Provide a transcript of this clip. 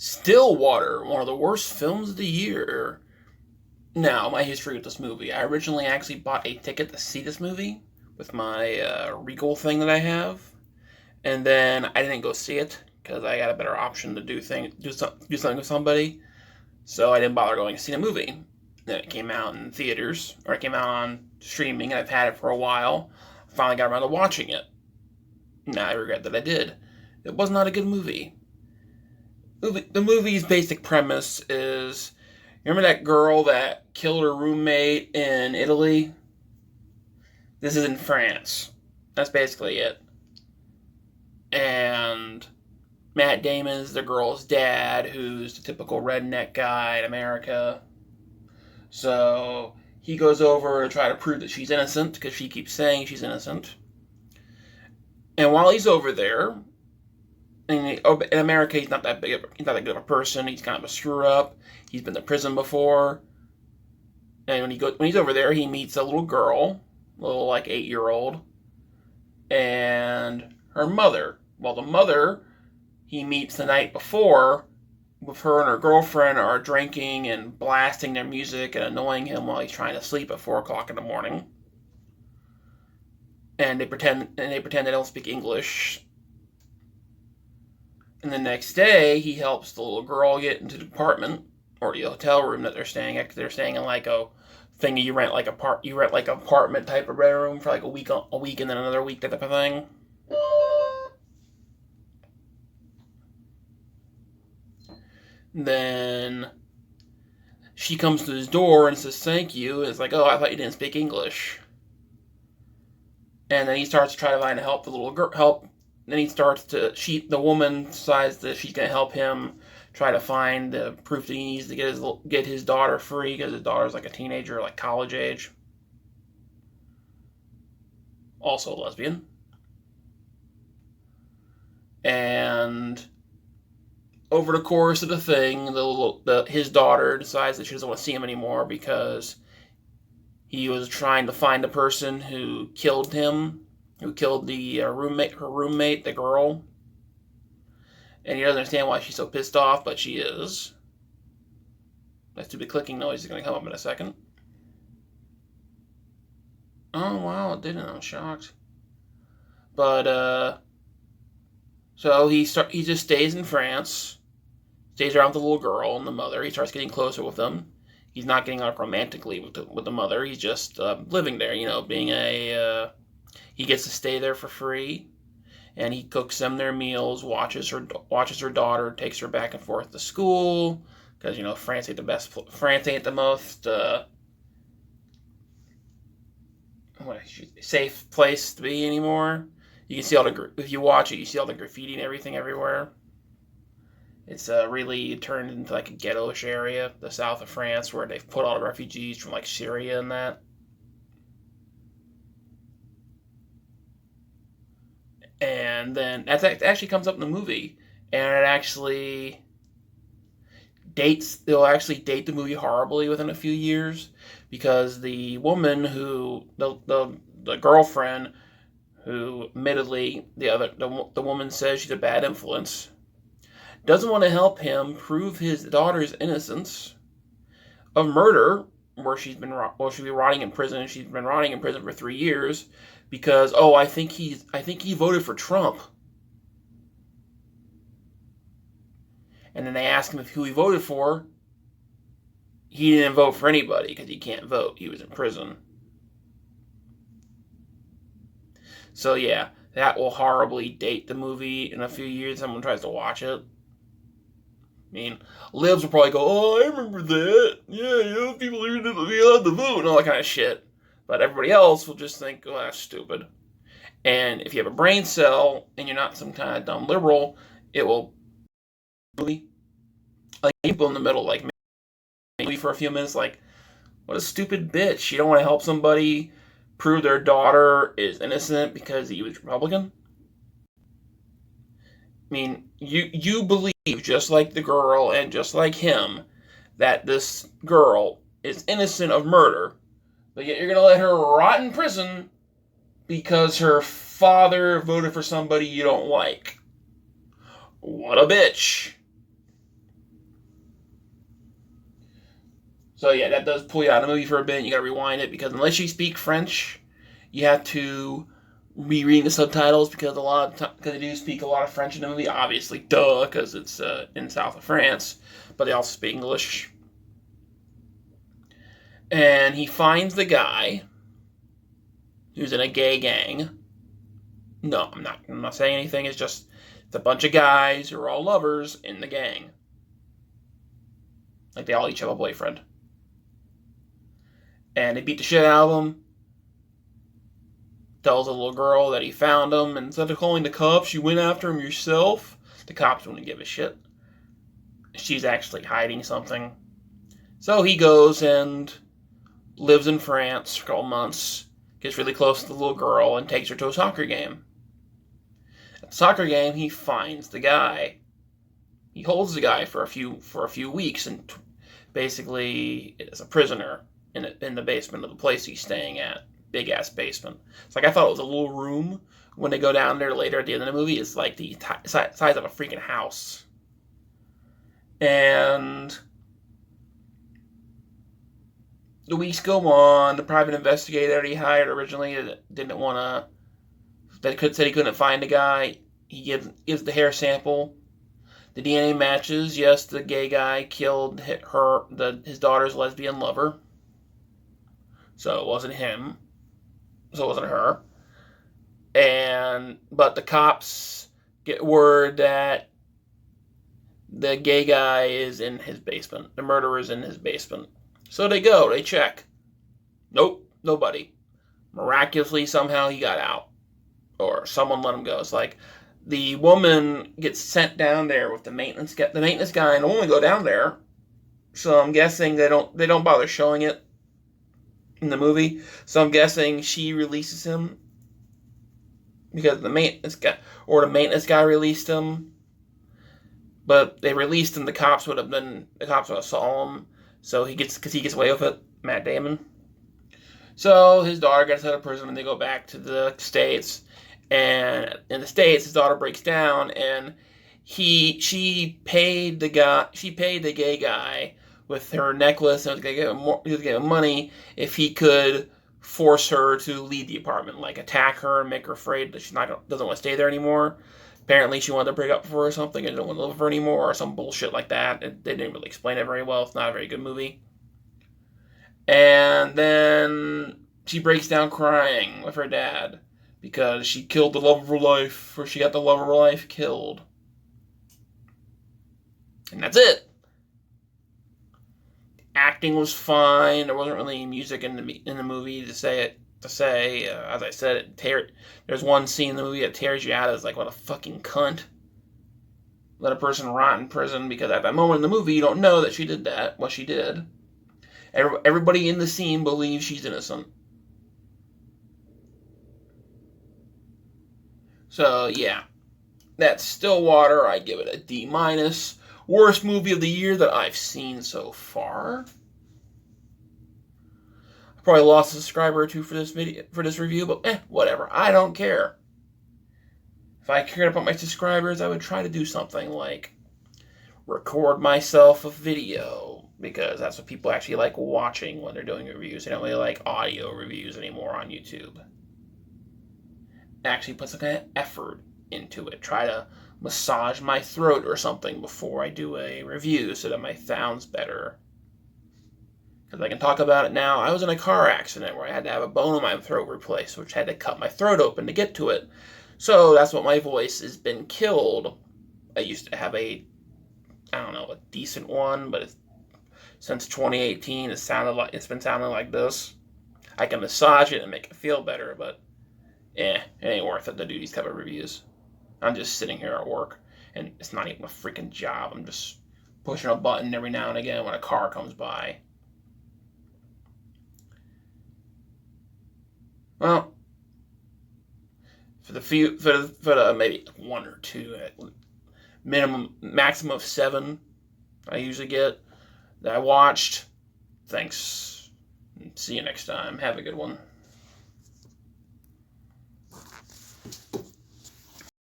Stillwater, one of the worst films of the year. Now, my history with this movie. I originally actually bought a ticket to see this movie with my Regal thing that I have, and then I didn't go see it because I got a better option to do something with somebody. So I didn't bother going to see the movie. Then it came out in theaters, or it came out on streaming, and I've had it for a while. I finally got around to watching it. Now I regret that I did. It was not a good movie. The movie's basic premise is, you remember that girl that killed her roommate in Italy? This is in France. That's basically it. And Matt Damon's the girl's dad, who's the typical redneck guy in America. So he goes over to try to prove that she's innocent, because she keeps saying she's innocent. And while he's over there, in America, he's not that he's not that good of a person. He's kind of a screw up. He's been to prison before. And when he's over there, he meets a little girl, a little like 8-year-old, and her mother. Well, the mother he meets the night before, with her and her girlfriend are drinking and blasting their music and annoying him while he's trying to sleep at 4 o'clock in the morning. And they pretend they don't speak English. And the next day, he helps the little girl get into the apartment or the hotel room that they're staying at. They're staying in like a thing you rent like apartment type of bedroom for like a week and then another week type of thing. Then she comes to his door and says thank you. And it's like, oh, I thought you didn't speak English. And then he starts to try to find help the little girl. Then the woman decides that she's going to help him try to find the proof that he needs to get his daughter free, because his daughter's like a teenager, like college age. Also a lesbian. And over the course of the thing, his daughter decides that she doesn't want to see him anymore because he was trying to find the person who killed him, who killed her roommate, the girl. And he doesn't understand why she's so pissed off, but she is. That stupid clicking noise is going to come up in a second. Oh, wow, it didn't. I'm shocked. But, so he just stays in France, stays around with the little girl and the mother. He starts getting closer with them. He's not getting on romantically with the mother. He's just living there, being he gets to stay there for free, and he cooks them their meals, watches her daughter, takes her back and forth to school, because France ain't the most safe place to be anymore. You can see if you watch it, you see all the graffiti and everything everywhere. It's really turned into like a ghetto-ish area, the south of France, where they've put all the refugees from like Syria and that. And then that actually comes up in the movie, and they'll actually date the movie horribly within a few years, because the woman the girlfriend, who admittedly the woman says she's a bad influence, doesn't want to help him prove his daughter's innocence of murder, where she'll be rotting in prison. She's been rotting in prison for 3 years because, I think he voted for Trump. And then they ask him who he voted for. He didn't vote for anybody because he can't vote. He was in prison. So yeah, that will horribly date the movie in a few years. Someone tries to watch it. I mean, libs will probably go, oh, I remember that. Yeah, people even didn't be allowed to vote and all that kind of shit. But everybody else will just think, oh, that's stupid. And if you have a brain cell and you're not some kind of dumb liberal, it will really, like, people in the middle, like, maybe for a few minutes, like, what a stupid bitch. You don't want to help somebody prove their daughter is innocent because he was Republican? I mean, you believe, just like the girl and just like him, that this girl is innocent of murder, but yet you're going to let her rot in prison because her father voted for somebody you don't like. What a bitch. So yeah, that does pull you out of the movie for a bit. You gotta rewind it because unless you speak French, you have to be reading the subtitles because because they do speak a lot of French in the movie. Obviously, duh, because it's in south of France, but they also speak English. And he finds the guy who's in a gay gang. No, I'm not. I'm not saying anything. It's a bunch of guys who are all lovers in the gang. Like they all each have a boyfriend. And they beat the shit out of him. Tells a little girl that he found him, and instead of calling the cops, you went after him yourself. The cops wouldn't give a shit. She's actually hiding something. So he goes and lives in France for a couple months, gets really close to the little girl, and takes her to a soccer game. At the soccer game, he finds the guy. He holds the guy for a few weeks, and basically is a prisoner in the basement of the place he's staying at. Big ass basement. It's like I thought it was a little room. When they go down there later at the end of the movie, it's like the size of a freaking house. And the weeks go on. The private investigator that he hired originally didn't want to. Said he couldn't find the guy. He gives the hair sample. The DNA matches. Yes, the gay guy killed his daughter's lesbian lover. So it wasn't him. So it wasn't her. But the cops get word that the gay guy is in his basement. The murderer is in his basement. So they check. Nope, nobody. Miraculously, somehow he got out. Or someone let him go. It's like the woman gets sent down there with the maintenance guy. The maintenance guy and only go down there. So I'm guessing they don't bother showing it in the movie. So I'm guessing she releases him because the maintenance guy released him. But they released him. The cops would have saw him. So he gets away with it. Matt Damon. So his daughter gets out of prison and they go back to the States. And in the States, his daughter breaks down and she paid the gay guy with her necklace, and he was going to give him money if he could force her to leave the apartment, like attack her and make her afraid that she doesn't want to stay there anymore. Apparently, she wanted to break up with her or something and didn't want to live with her anymore, or some bullshit like that. They didn't really explain it very well. It's not a very good movie. And then she breaks down crying with her dad because she killed the love of her life, or she got the love of her life killed. And that's it. Acting was fine. There wasn't really music in the movie to say. As I said, there's one scene in the movie that tears you out. It's like, what a fucking cunt. Let a person rot in prison because at that moment in the movie you don't know that she did that. What she did. Everybody in the scene believes she's innocent. So yeah, that's Stillwater. I give it a D-. Worst movie of the year that I've seen so far. I probably lost a subscriber or two for this review, but whatever. I don't care. If I cared about my subscribers, I would try to do something like record myself a video, because that's what people actually like watching when they're doing reviews. They don't really like audio reviews anymore on YouTube. Actually put some kind of effort into it. Try to massage my throat or something before I do a review so that my sound's better. Because I can talk about it now. I was in a car accident where I had to have a bone in my throat replaced, which had to cut my throat open to get to it. So that's what my voice has been killed. I used to have a decent one, but since 2018 it's been sounding like this. I can massage it and make it feel better, but it ain't worth it to do these type of reviews. I'm just sitting here at work, and it's not even a freaking job. I'm just pushing a button every now and again when a car comes by. Well, for the maybe one or two, maximum of 7, I usually get that I watched. Thanks. See you next time. Have a good one.